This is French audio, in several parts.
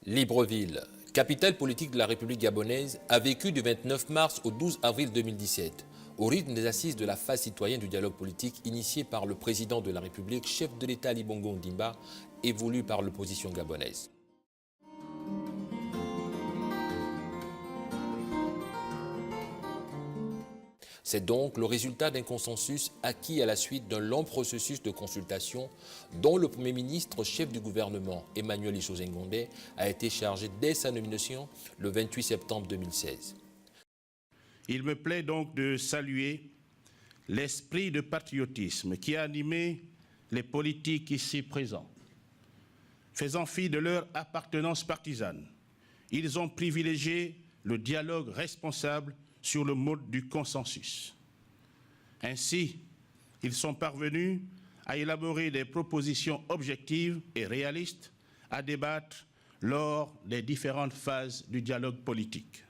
Libreville, capitale politique de la République gabonaise, a vécu du 29 mars au 12 avril 2017, au rythme des assises de la phase citoyenne du dialogue politique initiée par le président de la République, chef de l'État Ali Bongo Ondimba, et voulu par l'opposition gabonaise. C'est donc le résultat d'un consensus acquis à la suite d'un long processus de consultation dont le Premier ministre, chef du gouvernement, Emmanuel Isoze Ngondé, a été chargé dès sa nomination le 28 septembre 2016. Il me plaît donc de saluer l'esprit de patriotisme qui a animé les politiques ici présents. Faisant fi de leur appartenance partisane, ils ont privilégié le dialogue responsable sur le mode du consensus. Ainsi, ils sont parvenus à élaborer des propositions objectives et réalistes à débattre lors des différentes phases du dialogue politique.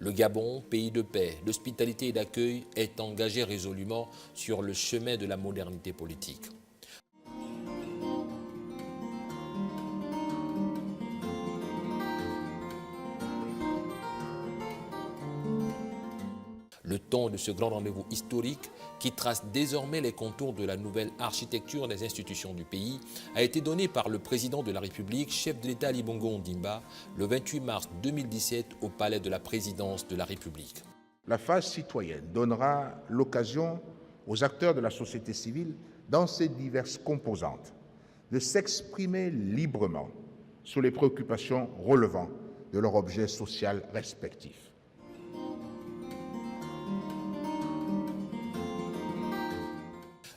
Le Gabon, pays de paix, d'hospitalité et d'accueil, est engagé résolument sur le chemin de la modernité politique. Le ton de ce grand rendez-vous historique, qui trace désormais les contours de la nouvelle architecture des institutions du pays, a été donné par le président de la République, chef de l'État Ali Bongo Ondimba, le 28 mars 2017 au palais de la présidence de la République. La phase citoyenne donnera l'occasion aux acteurs de la société civile, dans ses diverses composantes, de s'exprimer librement sur les préoccupations relevant de leur objet social respectif.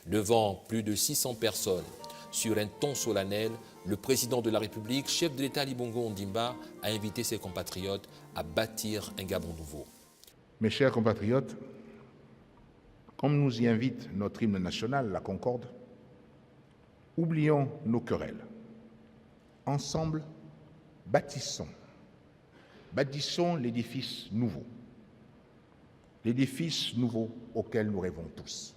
Devant plus de 600 personnes, sur un ton solennel, le président de la République, chef de l'État Ali Bongo Ondimba, a invité ses compatriotes à bâtir un Gabon nouveau. Mes chers compatriotes, comme nous y invite notre hymne national, la Concorde, oublions nos querelles. Ensemble, bâtissons l'édifice nouveau auquel nous rêvons tous.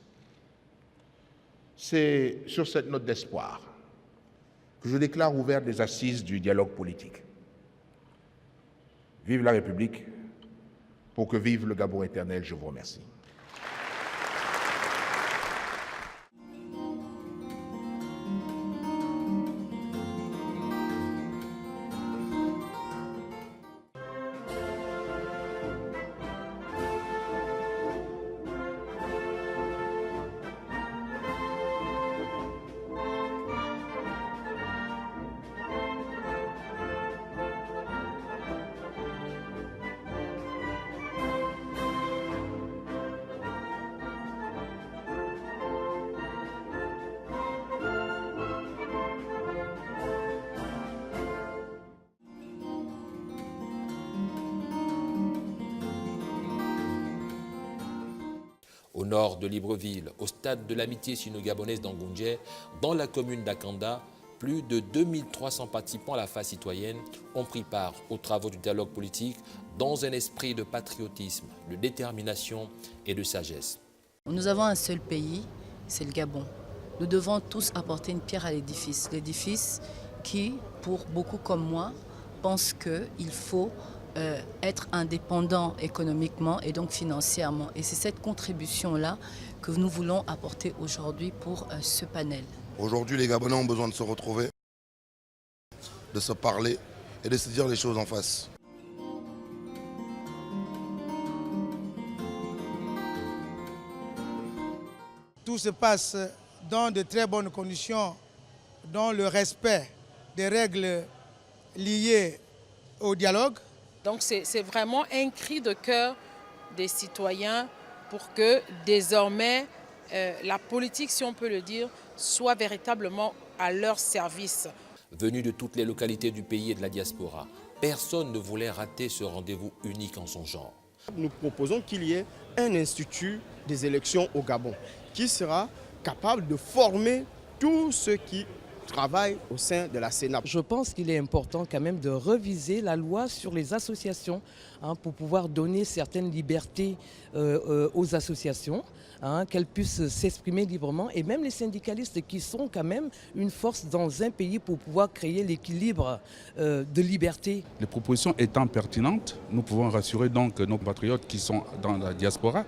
C'est sur cette note d'espoir que je déclare ouvertes les assises du dialogue politique. Vive la République, pour que vive le Gabon éternel, je vous remercie. Au nord de Libreville, au stade de l'amitié sino-gabonaise d'Angoundjé, dans la commune d'Akanda, plus de 2300 participants à la phase citoyenne ont pris part aux travaux du dialogue politique dans un esprit de patriotisme, de détermination et de sagesse. Nous avons un seul pays, c'est le Gabon. Nous devons tous apporter une pierre à l'édifice. L'édifice qui, pour beaucoup comme moi, pense qu'il faut être indépendant économiquement et donc financièrement. Et c'est cette contribution-là que nous voulons apporter aujourd'hui pour ce panel. Aujourd'hui, les Gabonais ont besoin de se retrouver, de se parler et de se dire les choses en face. Tout se passe dans de très bonnes conditions, dans le respect des règles liées au dialogue. Donc c'est vraiment un cri de cœur des citoyens pour que désormais la politique, si on peut le dire, soit véritablement à leur service. Venus de toutes les localités du pays et de la diaspora, personne ne voulait rater ce rendez-vous unique en son genre. Nous proposons qu'il y ait un institut des élections au Gabon qui sera capable de former tous ceux qui travail au sein de la CENAP. Je pense qu'il est important quand même de reviser la loi sur les associations pour pouvoir donner certaines libertés aux associations, qu'elles puissent s'exprimer librement, et même les syndicalistes qui sont quand même une force dans un pays pour pouvoir créer l'équilibre de liberté. Les propositions étant pertinentes, nous pouvons rassurer donc nos compatriotes qui sont dans la diaspora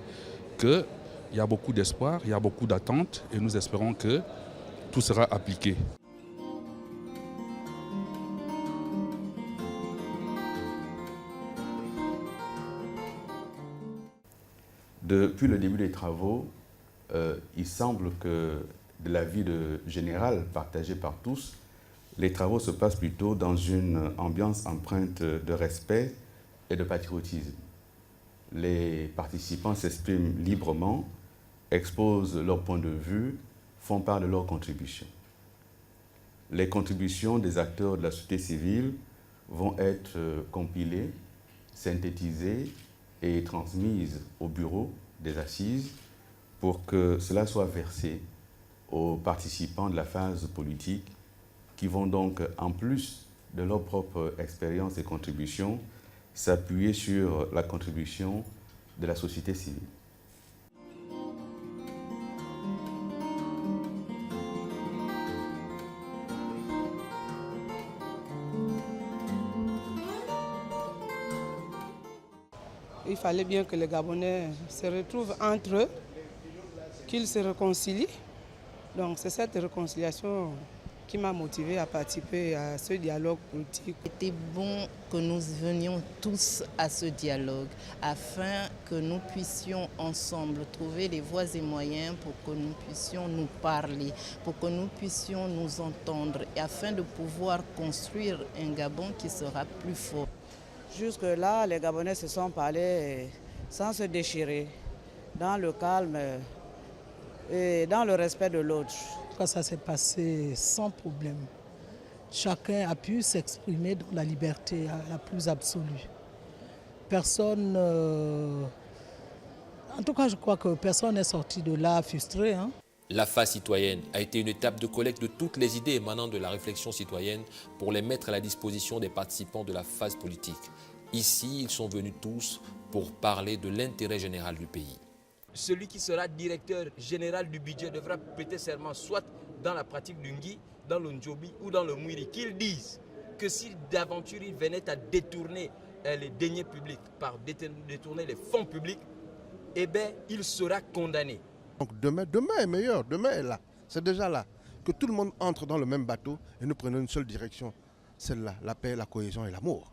qu'il y a beaucoup d'espoir, il y a beaucoup d'attentes et nous espérons que tout sera appliqué. Depuis le début des travaux, il semble que de l'avis général partagé par tous, les travaux se passent plutôt dans une ambiance empreinte de respect et de patriotisme. Les participants s'expriment librement, exposent leur point de vue, font part de leurs contributions. Les contributions des acteurs de la société civile vont être compilées, synthétisées et transmises au bureau des assises pour que cela soit versé aux participants de la phase politique qui vont donc, en plus de leur propre expérience et contributions, s'appuyer sur la contribution de la société civile. Il fallait bien que les Gabonais se retrouvent entre eux, qu'ils se réconcilient. Donc c'est cette réconciliation qui m'a motivé à participer à ce dialogue politique. C'était bon que nous venions tous à ce dialogue afin que nous puissions ensemble trouver les voies et moyens pour que nous puissions nous parler, pour que nous puissions nous entendre et afin de pouvoir construire un Gabon qui sera plus fort. Jusque-là, les Gabonais se sont parlé sans se déchirer, dans le calme et dans le respect de l'autre. Ça s'est passé sans problème. Chacun a pu s'exprimer dans la liberté la plus absolue. Personne, en tout cas je crois que personne n'est sorti de là frustré. La phase citoyenne a été une étape de collecte de toutes les idées émanant de la réflexion citoyenne pour les mettre à la disposition des participants de la phase politique. Ici, ils sont venus tous pour parler de l'intérêt général du pays. Celui qui sera directeur général du budget devra prêter serment soit dans la pratique du Ngui, dans le Ndjobi ou dans le Mouiri. Qu'ils disent que si d'aventure il venait à détourner les deniers publics, par détourner les fonds publics, eh bien, il sera condamné. Donc demain est meilleur, demain est là, c'est déjà là. Que tout le monde entre dans le même bateau et nous prenons une seule direction, celle-là, la paix, la cohésion et l'amour.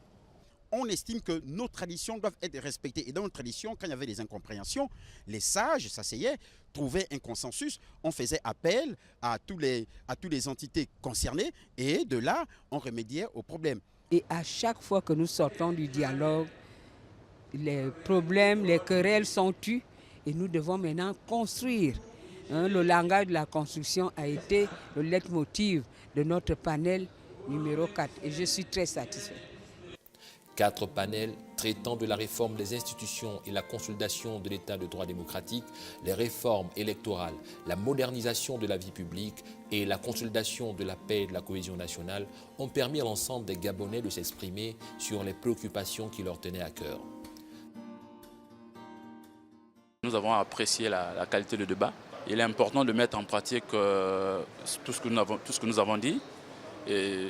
On estime que nos traditions doivent être respectées. Et dans nos traditions, quand il y avait des incompréhensions, les sages s'asseyaient, trouvaient un consensus, on faisait appel à tous les entités concernées et de là, on remédiait aux problèmes. Et à chaque fois que nous sortons du dialogue, les problèmes, les querelles sont tues. Et nous devons maintenant construire. Le langage de la construction a été le leitmotiv de notre panel numéro 4 et je suis très satisfait. 4 panels traitant de la réforme des institutions et la consolidation de l'état de droit démocratique, les réformes électorales, la modernisation de la vie publique et la consolidation de la paix et de la cohésion nationale ont permis à l'ensemble des Gabonais de s'exprimer sur les préoccupations qui leur tenaient à cœur. Nous avons apprécié la qualité de débat. Il est important de mettre en pratique tout ce que nous avons dit. Et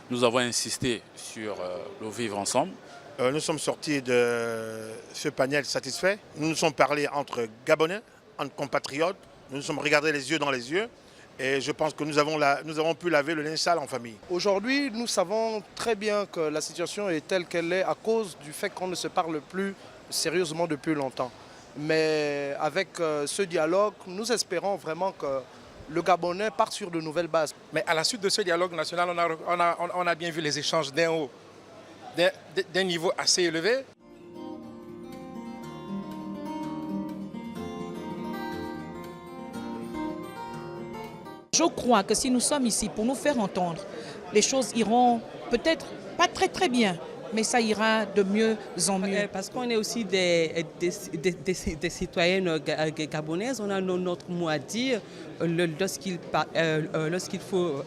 nous avons insisté sur le vivre ensemble. Nous sommes sortis de ce panel satisfaits. Nous nous sommes parlé entre Gabonais, entre compatriotes. Nous nous sommes regardés les yeux dans les yeux. Et je pense que nous avons pu laver le linge sale en famille. Aujourd'hui, nous savons très bien que la situation est telle qu'elle est à cause du fait qu'on ne se parle plus sérieusement depuis longtemps. Mais avec ce dialogue, nous espérons vraiment que le Gabonais part sur de nouvelles bases. Mais à la suite de ce dialogue national, on a bien vu les échanges d'un niveau assez élevé. Je crois que si nous sommes ici pour nous faire entendre, les choses iront peut-être pas très bien, mais ça ira de mieux en mieux. Parce qu'on est aussi des citoyennes gabonaises, on a notre mot à dire lorsqu'il faut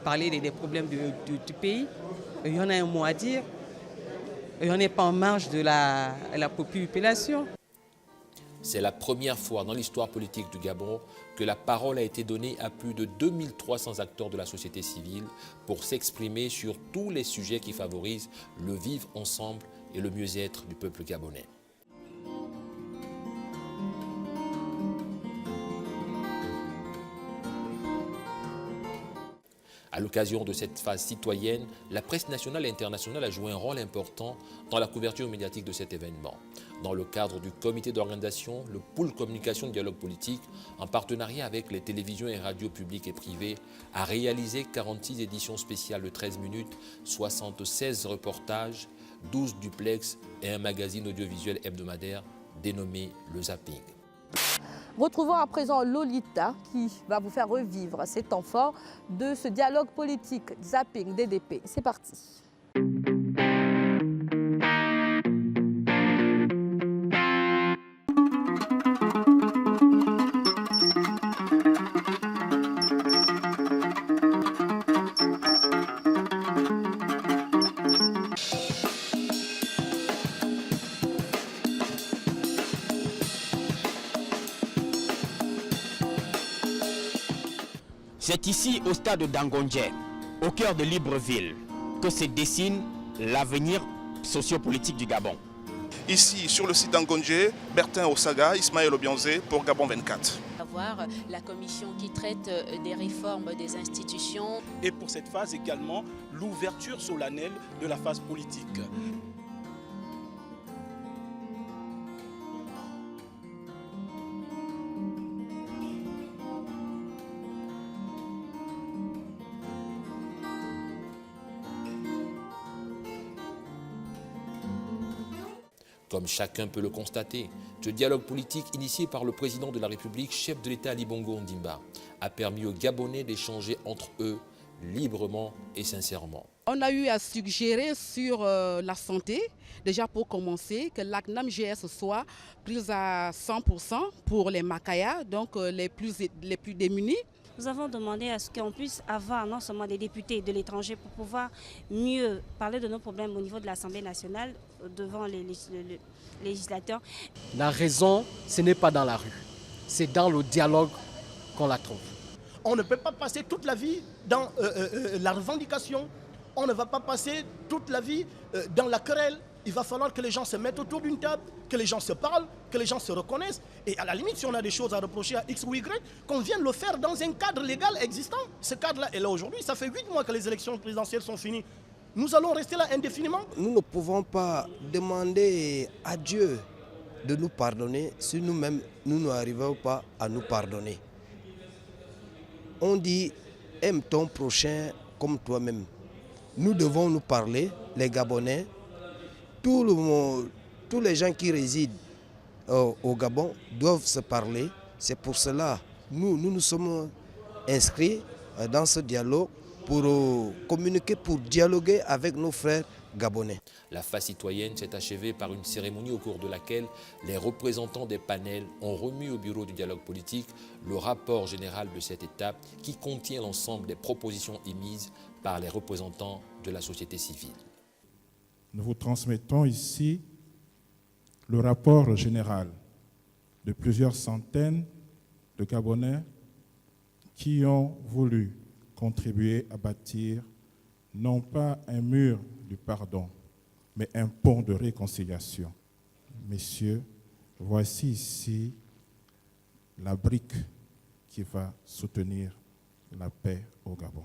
parler des problèmes du pays. Il y en a un mot à dire. Et on n'est pas en marge de la population. C'est la première fois dans l'histoire politique du Gabon que la parole a été donnée à plus de 2300 acteurs de la société civile pour s'exprimer sur tous les sujets qui favorisent le vivre ensemble et le mieux-être du peuple gabonais. À l'occasion de cette phase citoyenne, la presse nationale et internationale a joué un rôle important dans la couverture médiatique de cet événement. Dans le cadre du comité d'organisation, le pôle communication de dialogue politique, en partenariat avec les télévisions et radios publiques et privées, a réalisé 46 éditions spéciales de 13 minutes, 76 reportages, 12 duplex et un magazine audiovisuel hebdomadaire dénommé Le Zapping. Retrouvons à présent Lolita qui va vous faire revivre ces temps forts de ce dialogue politique Zapping DDP. C'est parti. C'est ici, au stade d'Angondje, au cœur de Libreville, que se dessine l'avenir sociopolitique du Gabon. Ici, sur le site d'Angondje, Bertin Ossaga, Ismaël Obianzé pour Gabon 24. Avoir la commission qui traite des réformes des institutions. Et pour cette phase également, l'ouverture solennelle de la phase politique. Comme chacun peut le constater, ce dialogue politique initié par le président de la République, chef de l'État Ali Bongo Ondimba, a permis aux Gabonais d'échanger entre eux librement et sincèrement. On a eu à suggérer sur la santé, déjà pour commencer, que la CNAM-GS soit prise à 100% pour les Makaya, donc les plus démunis. Nous avons demandé à ce qu'on puisse avoir non seulement des députés de l'étranger pour pouvoir mieux parler de nos problèmes au niveau de l'Assemblée nationale devant les législateurs. La raison, ce n'est pas dans la rue, c'est dans le dialogue qu'on la trouve. On ne peut pas passer toute la vie dans la revendication, on ne va pas passer toute la vie dans la querelle. Il va falloir que les gens se mettent autour d'une table, que les gens se parlent, que les gens se reconnaissent. Et à la limite, si on a des choses à reprocher à X ou Y, qu'on vienne le faire dans un cadre légal existant. Ce cadre-là est là aujourd'hui. Ça fait 8 mois que les élections présidentielles sont finies. Nous allons rester là indéfiniment. Nous ne pouvons pas demander à Dieu de nous pardonner si nous-mêmes, nous n'arrivons pas à nous pardonner. On dit, aime ton prochain comme toi-même. Nous devons nous parler, les Gabonais. Tous les gens qui résident au Gabon doivent se parler. C'est pour cela que nous sommes inscrits dans ce dialogue pour communiquer, pour dialoguer avec nos frères gabonais. La phase citoyenne s'est achevée par une cérémonie au cours de laquelle les représentants des panels ont remis au bureau du dialogue politique le rapport général de cette étape qui contient l'ensemble des propositions émises par les représentants de la société civile. Nous vous transmettons ici le rapport général de plusieurs centaines de Gabonais qui ont voulu contribuer à bâtir non pas un mur du pardon, mais un pont de réconciliation. Messieurs, voici ici la brique qui va soutenir la paix au Gabon.